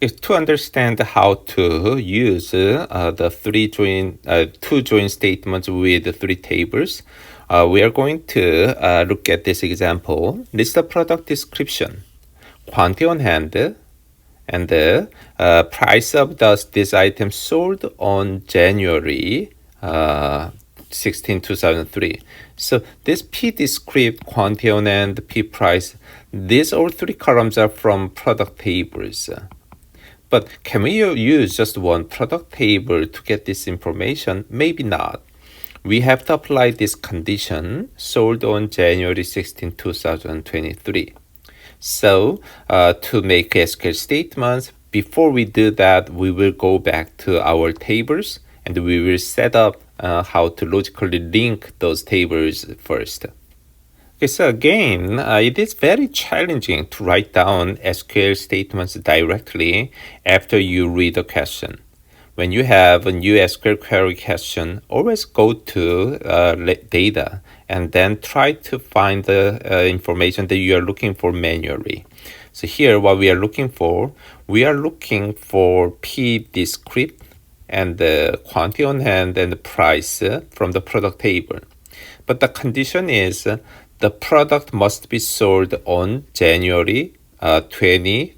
To understand how to use the two join statements with the three tables, we are going to look at this example. List the product description, quantity on hand, and the price of this item sold on January 16, 2003. So this P descript, quantity on hand, P price, these all three columns are from product tables. But can we use just one product table to get this information? Maybe not. We have to apply this condition, sold on January 16, 2023. So to make SQL statements, before we do that, we will go back to our tables and we will set up how to logically link those tables first. Okay, so again, it is very challenging to write down SQL statements directly after you read a question. When you have a new SQL query question, always go to data and then try to find the information that you are looking for manually. So here, what we are looking for P descript and the quantity on hand and the price from the product table. But the condition is the product must be sold on January 16,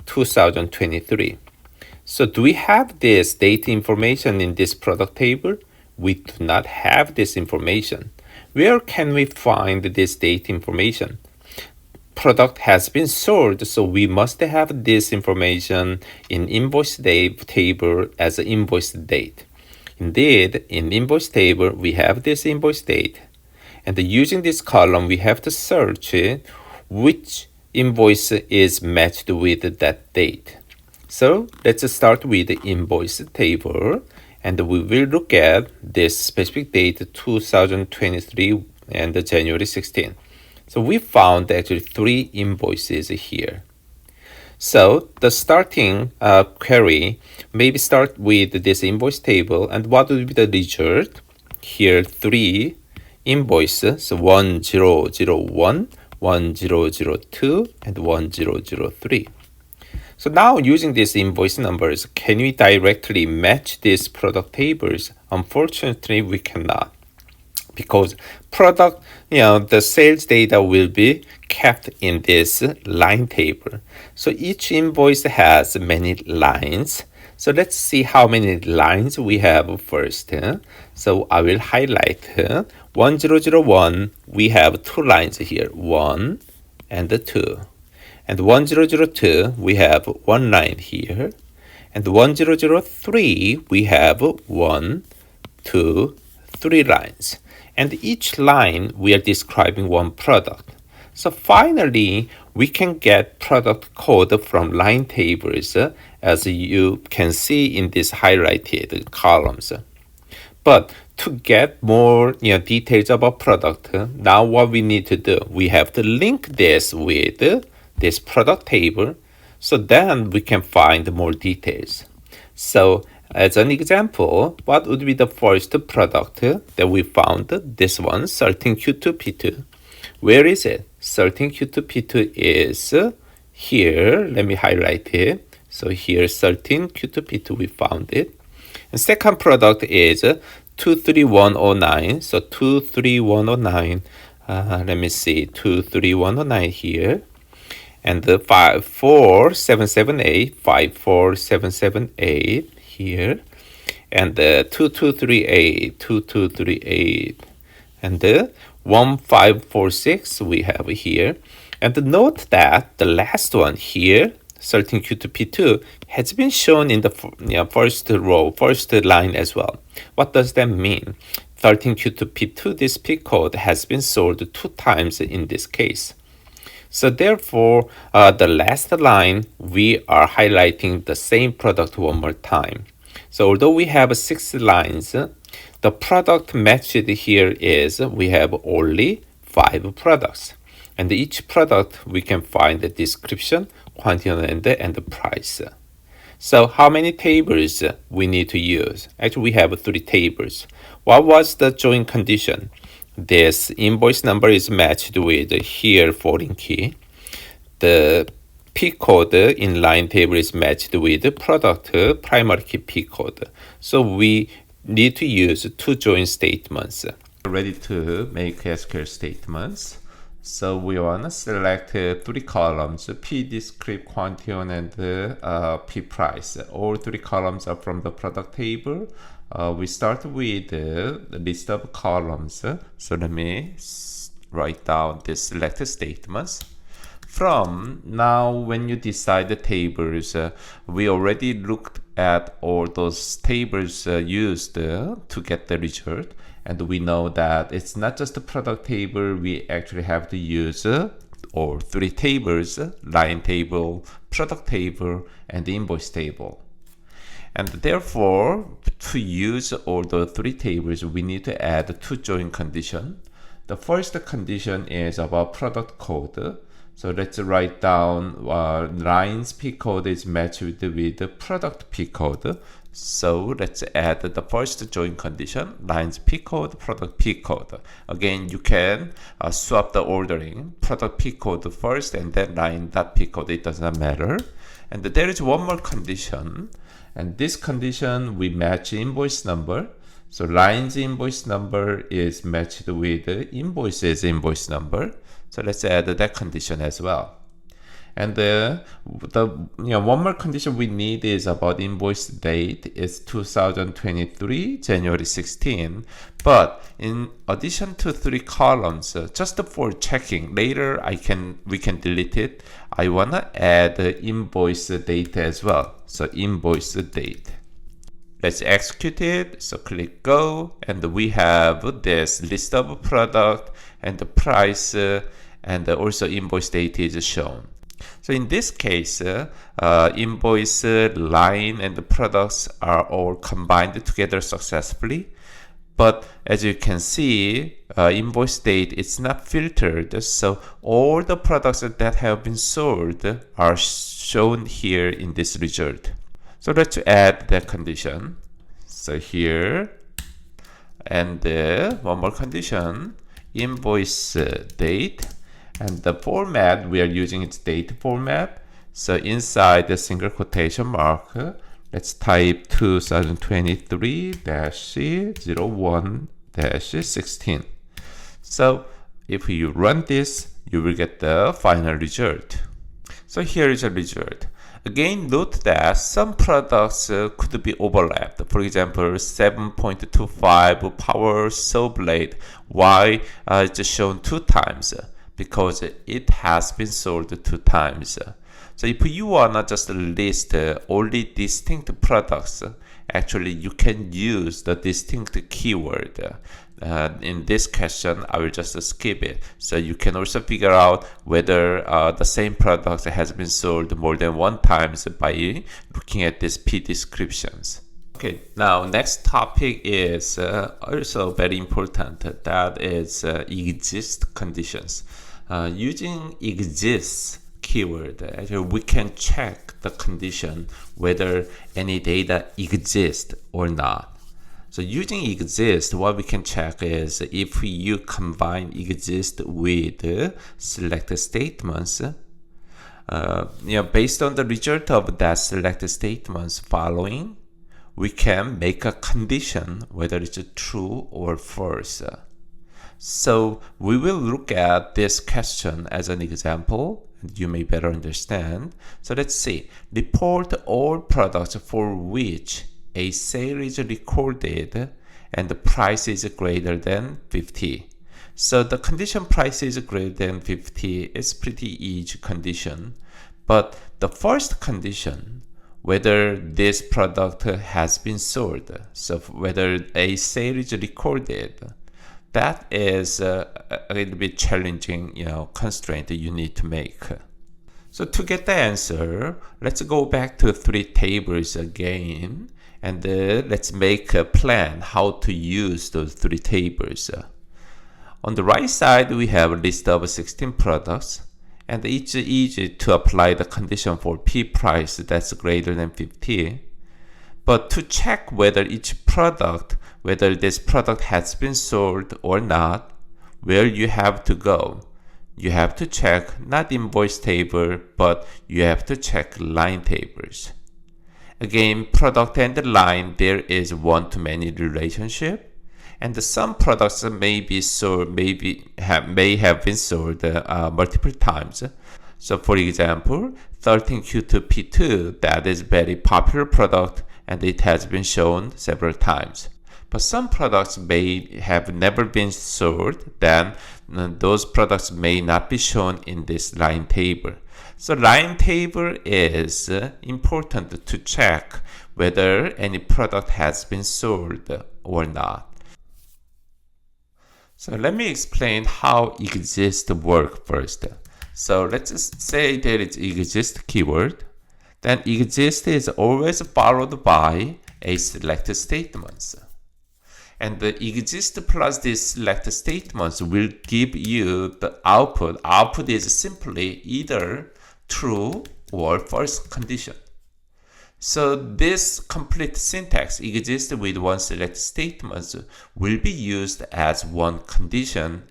2023. So do we have this date information in this product table? We do not have this information. Where can we find this date information? Product has been sold, so we must have this information in invoice date table as an invoice date. Indeed, in invoice table, we have this invoice date. And using this column, we have to search which invoice is matched with that date. So let's start with the invoice table, and we will look at this specific date 2023 and January 16. So we found actually three invoices here. So the starting query, maybe start with this invoice table, and what will be the result? Here three invoices, so 1001, 1002, and 1003. So now using these invoice numbers, can we directly match these product tables? Unfortunately, we cannot. Because product, the sales data will be kept in this line table. So each invoice has many lines. So let's see how many lines we have first. So I will highlight 1001, we have two lines here, 1 and 2. And 1002, we have one line here. And 1003, we have 1, 2, 3 lines. And each line, we are describing one product. So finally, we can get product code from line tables, as you can see in these highlighted columns. But to get more details about product, now what we need to do, we have to link this with this product table, so then we can find more details. So as an example, what would be the first product that we found? This one, 13Q2P2. Where is it? 13Q2P2 is here. Let me highlight it. So here, 13Q2P2, we found it. And second product is 23109. So 23109, let me see, 23109 here. And the 54778, 54778 here. And the 2238, 2238. And the 1546 we have here. And note that the last one here, 13Q2P2, has been shown in the first row, first line as well. What does that mean? 13Q2P2, this P code has been sold 2 times in this case. So therefore, the last line, we are highlighting the same product one more time. So although we have 6 lines, the product matched here is we have only 5 products. And each product, we can find the description, quantity, and the price. So how many tables we need to use? Actually, we have 3 tables. What was the join condition? This invoice number is matched with here foreign key. The P code in line table is matched with product primary key P code. So we need to use two join statements. Ready to make SQL statements. So we want to select three columns, P descript, quantion, and P price. All three columns are from the product table. We start with the list of columns. So let me write down the selected statements. From now, when you decide the tables, we already looked at all those tables used to get the result. And we know that it's not just the product table, we actually have to use all three tables, line table, product table, and the invoice table. And therefore, to use all the three tables, we need to add two join conditions. The first condition is about product code. So let's write down lines P code is matched with the product P code. So let's add the first join condition, lines P code, product P code. Again, you can swap the ordering, product P code first and then line.P code, it does not matter. And there is one more condition, and this condition we match invoice number. So lines invoice number is matched with invoices invoice number. So let's add that condition as well. And one more condition we need is about invoice date. It's 2023 January 16. But in addition to three columns, just for checking, later we can delete it. I wanna add invoice date as well. So invoice date. Let's execute it. So click go, and we have this list of product and the price, and also invoice date is shown. So in this case, invoice, line, and the products are all combined together successfully. But as you can see, invoice date is not filtered, so all the products that have been sold are shown here in this result. So let's add that condition. So here, and one more condition, invoice date. And the format we are using is date format. So inside the single quotation mark, let's type 2023-01-16. So if you run this, you will get the final result. So here is a result. Again, note that some products could be overlapped. For example, 7.25 power saw blade. Why it's shown 2 times? Because it has been sold 2 times. So if you wanna just list only distinct products, actually you can use the distinct keyword. In this question, I will just skip it. So you can also figure out whether the same product has been sold more than 1 times by looking at these P descriptions. Okay, now next topic is also very important. That is exist conditions. Using exists keyword, actually we can check the condition whether any data exists or not. So using exist, what we can check is if you combine exist with select statements, based on the result of that select statements following, we can make a condition whether it's true or false. So we will look at this question as an example, and you may better understand. So let's see, report all products for which a sale is recorded and the price is greater than 50. So the condition price is greater than 50 is pretty easy condition. But the first condition, whether this product has been sold, so whether a sale is recorded, that is a little bit challenging, constraint that you need to make. So to get the answer, let's go back to 3 tables again, and let's make a plan how to use those 3 tables. On the right side, we have a list of 16 products, and it's easy to apply the condition for P price that's greater than 50. But to check whether each product, whether this product has been sold or not, where you have to go you have to check not invoice table, but you have to check line tables. Again, product and line, there is one-to-many relationship. And some products may be sold, may have been sold multiple times. So for example, 13Q2P2, that is very popular product and it has been shown several times. But some products may have never been sold, then those products may not be shown in this line table. So line table is important to check whether any product has been sold or not. So let me explain how exist work first. So let's just say there is exist keyword. Then exist is always followed by a select statement. And the exist plus this select statements will give you the output. Output is simply either true or false condition. So this complete syntax exists with one select statement will be used as one condition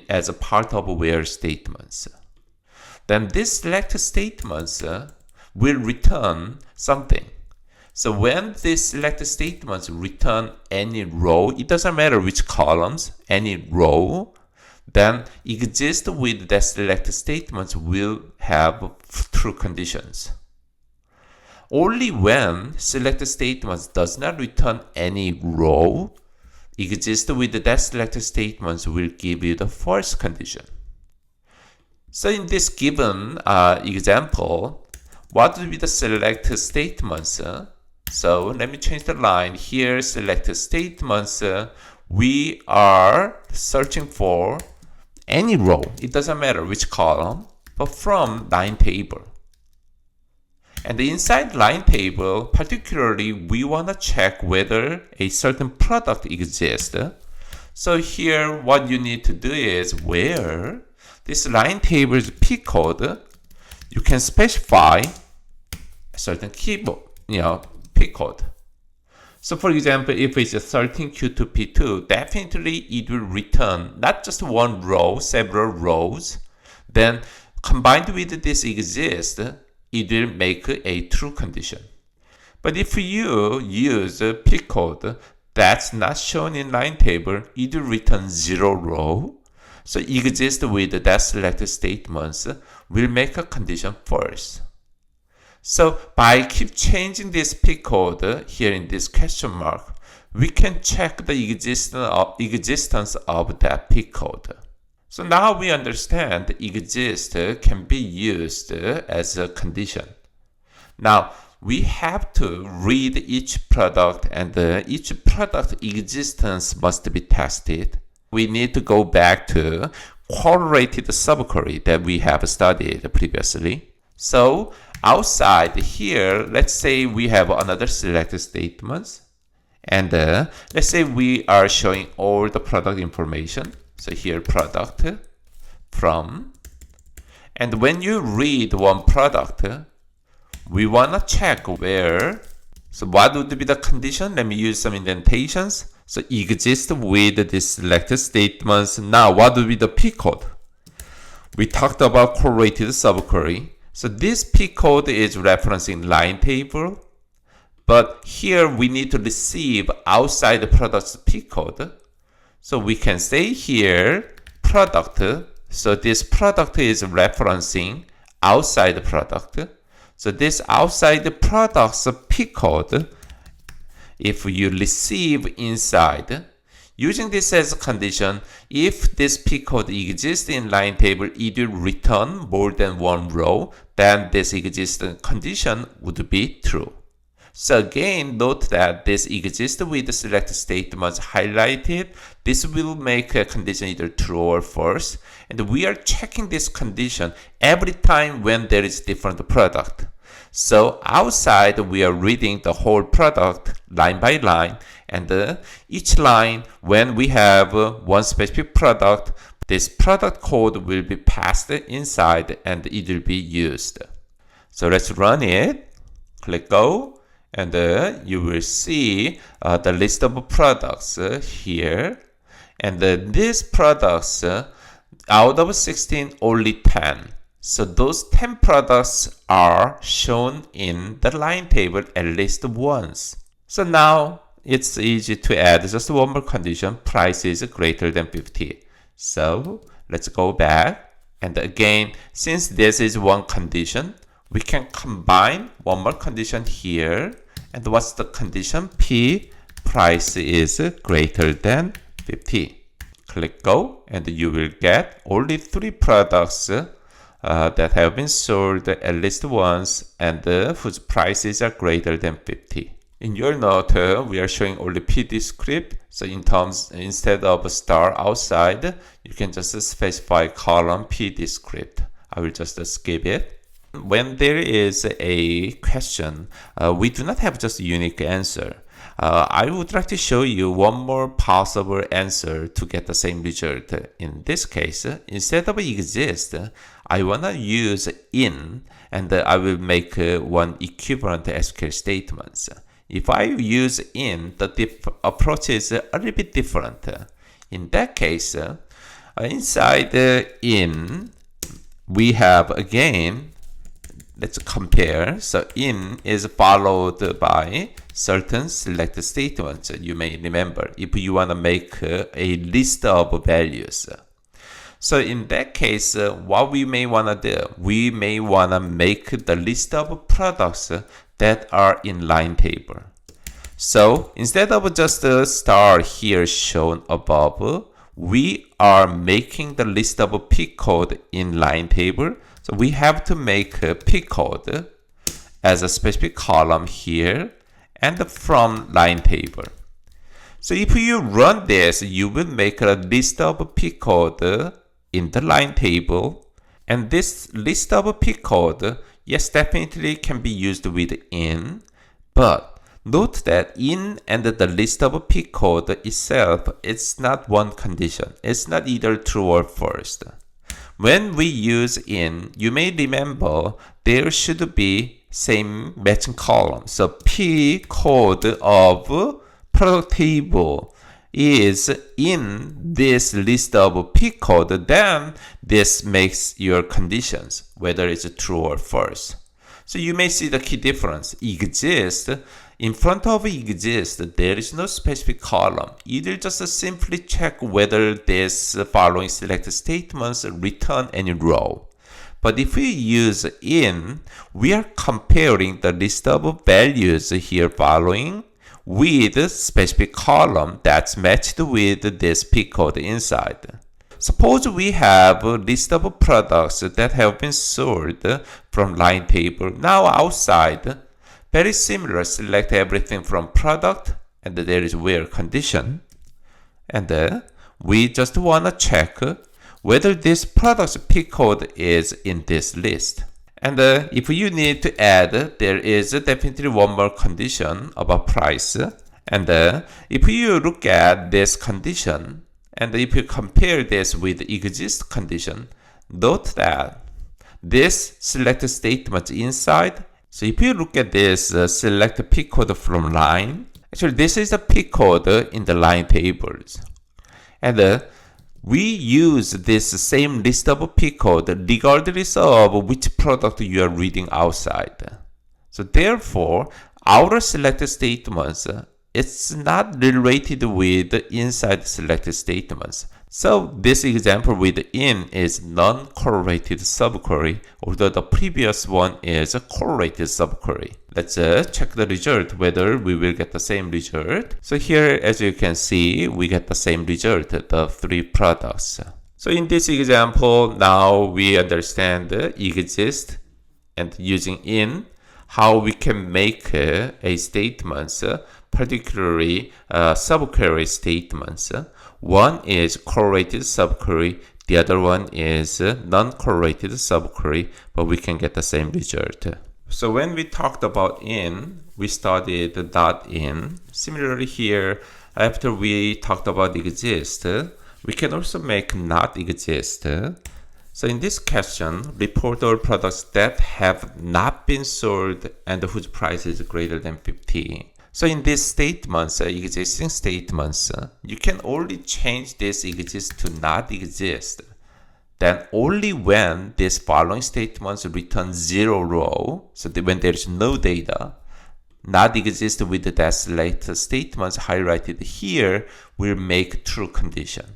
as a part of where statements. Then this select statements will return something. So when this select statements return any row, it doesn't matter which columns, any row, then exist with that select statements will have true conditions. Only when select statements does not return any row, exist with that select statements will give you the false condition. So in this given example, what will be the select statements? So let me change the line here. Select statements. We are searching for any row. It doesn't matter which column, but from line table. And inside line table, particularly, we want to check whether a certain product exists. So here, what you need to do is where this line table's P code, you can specify a certain keyboard, P code. So for example, if it's a 13Q2P2, definitely it will return not just one row, several rows. Then combined with this exist, it will make a true condition. But if you use a P code that's not shown in line table, it will return 0 row. So exist with that select statements will make a condition false. So by keep changing this P code here in this question mark, we can check the existence of that P code. So now we understand exist can be used as a condition. Now we have to read each product, and each product existence must be tested. We need to go back to correlated subquery that we have studied previously. So outside here, let's say we have another select statements, and let's say we are showing all the product information. So here product from, and when you read one product, we want to check where. So what would be the condition? Let me use some indentations. So exist with this select statements. Now what would be the P code? We talked about correlated subquery. So this P code is referencing line table, but here we need to receive outside the product's P code. So we can say here product. So this product is referencing outside the product. So this outside the product's P code, if you receive inside, using this as a condition, if this P code exists in line table, it will return more than one row, then this existing condition would be true. So again, note that this exists with the select statements highlighted. This will make a condition either true or false. And we are checking this condition every time when there is different product. So outside, we are reading the whole product line by line. And each line, when we have one specific product, this product code will be passed inside and it will be used. So let's run it. Click go. And you will see the list of products here. And these products, out of 16, only 10. So those 10 products are shown in the line table at least once. So now it's easy to add just one more condition, price is greater than 50. So let's go back. And again, since this is one condition, we can combine one more condition here. And what's the condition? P, price is greater than 50. Click go, and you will get only 3 products that have been sold at least once and whose prices are greater than 50. In your note, we are showing only P descript. So instead of a star outside, you can just specify column P descript. I will just skip it. When there is a question, we do not have just a unique answer. I would like to show you one more possible answer to get the same result. In this case, instead of exist, I want to use in, and I will make one equivalent SQL statements. If I use in, the approach is a little bit different. In that case, inside in, we have again, let's compare. So in is followed by certain select statements. You may remember if you want to make a list of values. So in that case, what we may want to do, we may want to make the list of products that are in line table. So instead of just a star here shown above, we are making the list of P code in line table. So we have to make a P code as a specific column here and from line table. So if you run this, you will make a list of P code in the line table. And this list of P code, yes, definitely can be used with in, but note that in and the list of P code itself, it's not one condition. It's not either true or false. When we use in, you may remember there should be same matching column. So P code of product table is in this list of P code, then this makes your conditions, whether it's true or false. So you may see the key difference. Exist, in front of exist, there is no specific column. It will just simply check whether this following select statements return any row. But if we use in, we are comparing the list of values here following with specific column that's matched with this P code inside. Suppose we have a list of products that have been sold from line table. Now outside, very similar, select everything from product, and there is where condition. And we just want to check whether this product's P code is in this list. And if you need to add, there is definitely one more condition about price. And if you look at this condition, and if you compare this with exist condition, note that this select statement inside. So if you look at this select P code from line, actually this is the P code in the line tables. And we use this same list of P code regardless of which product you are reading outside. So therefore, outer select statements, it's not related with inside select statements. So this example with in is non-correlated subquery, although the previous one is a correlated subquery. Let's check the result, whether we will get the same result. So here, as you can see, we get the same result, the 3 products. So in this example, now we understand exist and using in, how we can make a statements, particularly subquery statements. One is correlated subquery, the other one is non-correlated subquery, but we can get the same result. So when we talked about in, we studied dot in. Similarly here, after we talked about exist, we can also make not exist. So in this question, report all products that have not been sold and whose price is greater than 50. So in these statements, existing statements, you can only change this exist to not exist. then only when this following statements return 0 row, so when there is no data, not exist with that select statements highlighted here, will make true condition.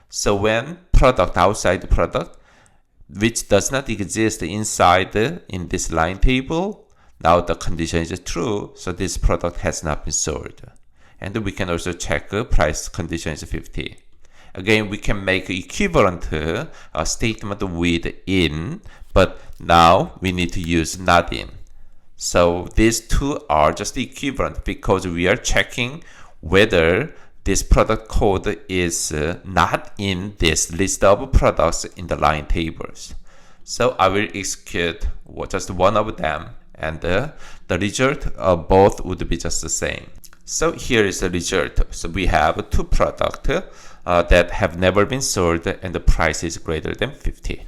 So when product outside product, which does not exist inside in this line table, now the condition is true, so this product has not been sold. And we can also check price condition is 50. Again, we can make equivalent statement with in, but now we need to use not in. So these two are just equivalent because we are checking whether this product code is not in this list of products in the line tables. So I will execute just one of them, and the result of both would be just the same. So here is the result. So we have two products that have never been sold and the price is greater than 50.